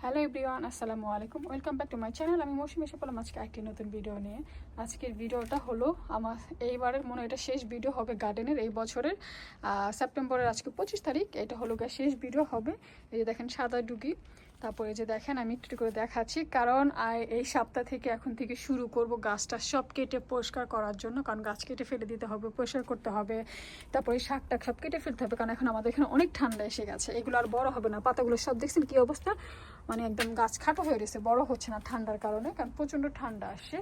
Hello everyone, আসসালামু আলাইকুম। Welcome back to my channel. আমি মৌসুমী এসে পড়লাম আজকে একটি নতুন ভিডিও নিয়ে। আজকের ভিডিওটা হলো আমার এইবারের মনে এটা শেষ ভিডিও হবে গার্ডেনের, এই বছরের সেপ্টেম্বরের আজকে 25 তারিখ। এটা হলো শেষ ভিডিও হবে। এই যে দেখেন সাদা ডুগি, তারপরে যে দেখেন আমি একটু করে দেখাচ্ছি, কারণ এই সপ্তাহ থেকে এখন থেকে শুরু করব গাছটা সব কেটে পরিষ্কার করার জন্য। কারণ গাছ কেটে ফেলে দিতে হবে, পরিষ্কার করতে হবে, তারপরে শাক টাক সব কেটে ফেলতে হবে, কারণ এখন আমাদের এখানে অনেক ঠান্ডা এসে গেছে। এগুলো আর বড় হবে না, পাতাগুলো সব দেখছেন কি অবস্থা, মানে একদম গাছ খাটো হয়ে গেছে, বড় হচ্ছে না ঠান্ডার কারণে, কারণ প্রচণ্ড ঠান্ডা আসছে।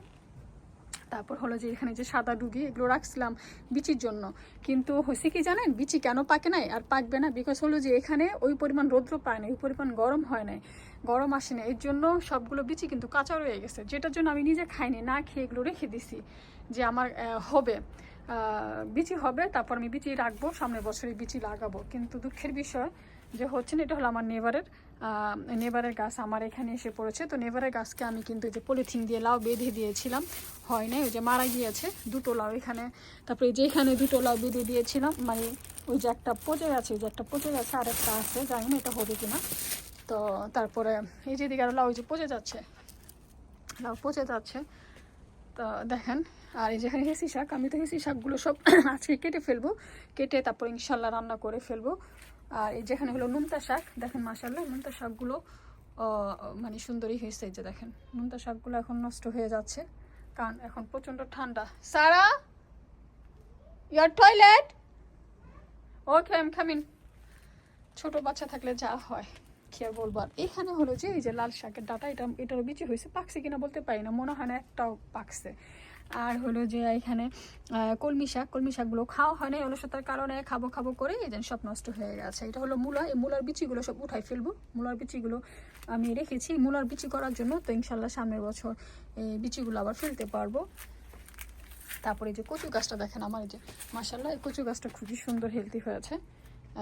তারপর হলো যে এখানে যে সাদা ডুগি, এগুলো রাখছিলাম বিচির জন্য, কিন্তু হয়েছে কি জানেন, বিচি কেন পাকে নাই আর পাকবে না, বিকজ হলো যে এখানে ওই পরিমাণ রৌদ্র পায় না, ওই পরিমাণ গরম হয় নাই, গরম আসে না, এর জন্য সবগুলো বিচি কিন্তু কাঁচা রয়ে গেছে, যেটার জন্য আমি নিজে খাইনি, না খেয়ে এগুলো রেখে দিছি যে আমার হবে বিচি হবে, তারপর আমি বিচি রাখবো, সামনের বছরে বিচি লাগাবো। কিন্তু দুঃখের বিষয় যে হচ্ছে না, এটা হলো আমার নেভারের গাছ আমার এখানে এসে পড়েছে। তো নেভারের গাছকে আমি কিন্তু যে পলিথিন দিয়ে লাউ বেঁধে দিয়েছিলাম, হয় নাই, ওই যে মারা গিয়েছে দুটো লাউ এখানে। তারপরে যে এখানে দুটো লাউ বেঁধে দিয়েছিলাম, মানে ওই যে একটা পচে গেছে, ওই যে একটা পচে গেছে, আর একটা আছে, জানি না এটা হবে কিনা। তো তারপরে এই যে দিকে আরও লাউ যে পচে যাচ্ছে, লাউ পচে যাচ্ছে, তো দেখেন। আর এই যেখানে হেসি শাক, আমি তো হেসি শাকগুলো সব আজকে কেটে ফেলবো, কেটে তারপর ইনশাল্লাহ রান্না করে ফেলবো। আর এই যেখানে হলো নোনতা শাক, দেখেন মাশাল্লাহ নোনতা শাকগুলো মানে সুন্দরই হয়েছে। এই যে দেখেন নোনতা শাকগুলো এখন নষ্ট হয়ে যাচ্ছে, কারণ এখন প্রচণ্ড ঠান্ডা। Sara, your toilet, okay I am coming. ছোট বাচ্চা থাকলে যা হয় কি আর বলবো। আর এখানে হলো যে এই যে লাল শাকের ডাটা, এটারও বিচি হয়েছে, পাকছে কিনা বলতে পারি না, মনে হয় না একটাও পাকছে। আর হলো যে এখানে কলমি শাকগুলো খাওয়া হয় না অলসতার কারণে, খাবো খাবো করে এই যে সব নষ্ট হয়ে গেছে। এটা হলো মূলা, এই মূলার বিচিগুলো সব উঠাই ফেলবো। মূলার বিচিগুলো আমি রেখেছি মূলার বিচি করার জন্য, তো ইনশাল্লাহ সামনের বছর এই বিচিগুলো আবার ফেলতে পারবো। তারপরে যে কচু গাছটা দেখেন আমার, এই যে মাশাল্লাহ এই কচু গাছটা খুবই সুন্দর হেলদি হয়েছে,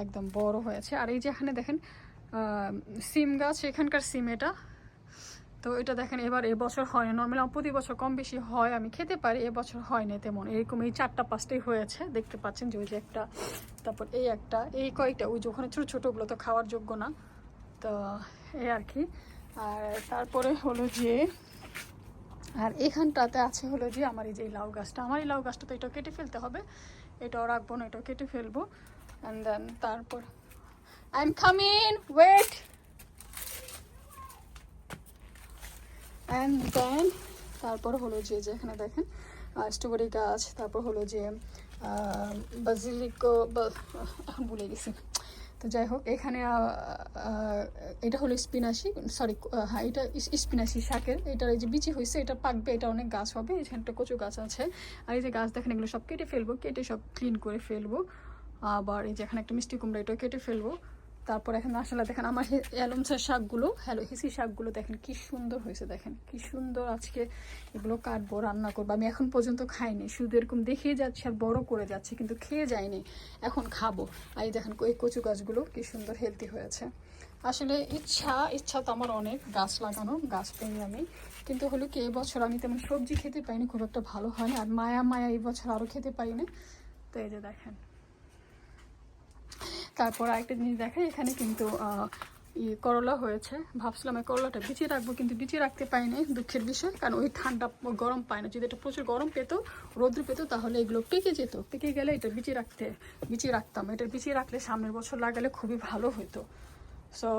একদম বড় হয়েছে। আর এই যে এখানে দেখেন সিম গাছ, এখানকার সিম এটা, তো এটা দেখেন এবার এবছর হয় না, নর্মালি প্রতি বছর কম বেশি হয়, আমি খেতে পারি, এবছর হয় না তেমন, এরকম এই 4-5টাই হয়েছে, দেখতে পাচ্ছেন যে ওই যে একটা, তারপর এই একটা, এই কয়েকটা, ওই যে ওখানে ছোটো ছোটোগুলো তো খাওয়ার যোগ্য না, তো এই আর কি। আর তারপরে হলো যে আর এখানটাতে আছে হলো যে আমার এই যে লাউ গাছটা, আমার এই লাউ গাছটা তো এটাও কেটে ফেলতে হবে, এটাও রাখবো না, এটাও কেটে ফেলবো। অ্যান্ড দেন তারপর I am coming, wait. And then তারপর হলো যে এখানে দেখেন স্ট্রবেরি গাছ, তারপর হলো যে বাজিলিকো, ভুলে গেছি, তো যাই হোক এখানে এটা হলো স্পিনাশি, সরি হ্যাঁ এটা স্পিনাশি শাকের, এটার এই যে বিচি হয়েছে, এটা পাকবে, এটা অনেক গাছ হবে। এখানে একটা কচু গাছ আছে, আর এই যে গাছ দেখেন এগুলো সব কেটে ফেলবো, কেটে সব ক্লিন করে ফেলবো। আবার এই যে এখানে একটা মিষ্টি কুমড়া, এটাও কেটে ফেলবো। তারপর এখন আসলে দেখেন আমার এলমসার শাকগুলো, হেসি শাকগুলো দেখেন কি সুন্দর হয়েছে, দেখেন কি সুন্দর। আজকে এগুলো কাটবো, রান্না করবো। আমি এখন পর্যন্ত খাইনি, শুধু এরকম দেখিয়ে যাচ্ছে আর বড় করে যাচ্ছে, কিন্তু খেয়ে যায়নি, এখন খাবো। আর এই দেখেন এই কচু গাছগুলো কি সুন্দর হেলদি হয়েছে। আসলে ইচ্ছা তো আমার অনেক গাছ লাগানো, গাছ প্রেমী আমি, কিন্তু হলো কি এবছর আমি তেমন সবজি খেতে পাইনি, খুব একটা ভালো হয় না, আর মায়া এই বছর আরও খেতে পাইনি। তো এই যে দেখেন, তারপর আরেকটা জিনিস দেখে এখানে কিন্তু করলা হয়েছে, ভাবছিলাম এই করলাটা বিচি রাখবো, কিন্তু বিচি রাখতে পাইনি, দুঃখের বিষয়, কারণ ওই ঠান্ডা গরম পায় না। যদি এটা প্রচুর গরম পেত, রৌদ্র পেত, তাহলে এগুলো পেকে যেত, পেকে গেলে এটা বিচি রাখতাম, এটা বিচি রাখলে সামনের বছর লাগালে খুবই ভালো হতো। সো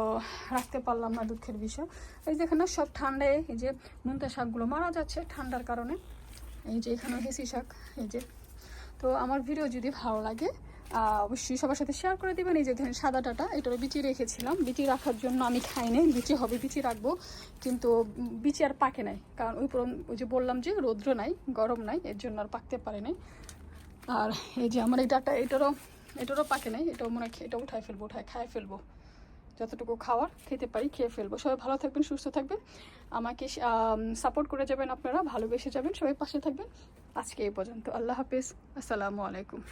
রাখতে পারলাম না, দুঃখের বিষয়। এই যে এখানে সব ঠান্ডায় এই যে নোনতা শাকগুলো মারা যাচ্ছে ঠান্ডার কারণে। এই যে এখানে হেসি শাক, এই যে। তো আমার ভিডিও যদি ভালো লাগে অবশ্যই সবার সাথে শেয়ার করে দেবেন। এই যে ধরেন সাদা ডাটা, এটারও বিচি রেখেছিলাম, বিচি রাখার জন্য আমি খাইনি, বিচি হবে, বিচি রাখবো, কিন্তু বিচি আর পাকে নাই, কারণ ওই যে বললাম যে রৌদ্র নাই, গরম নাই, এর জন্য আর পাকতে পারে নাই। আর এই যে আমার এই ডাটা, এটারও পাকে নাই, এটাও মনে হয় এটা খায় ফেলবো, যতটুকু খাওয়ার খেতে পারি খেয়ে ফেলবো। সবাই ভালো থাকবেন, সুস্থ থাকবেন, আমাকে সাপোর্ট করে যাবেন, আপনারা ভালোবেসে যাবেন, সবাই পাশে থাকবেন। আজকে এই পর্যন্ত, আল্লাহ হাফেজ, আসসালামু আলাইকুম।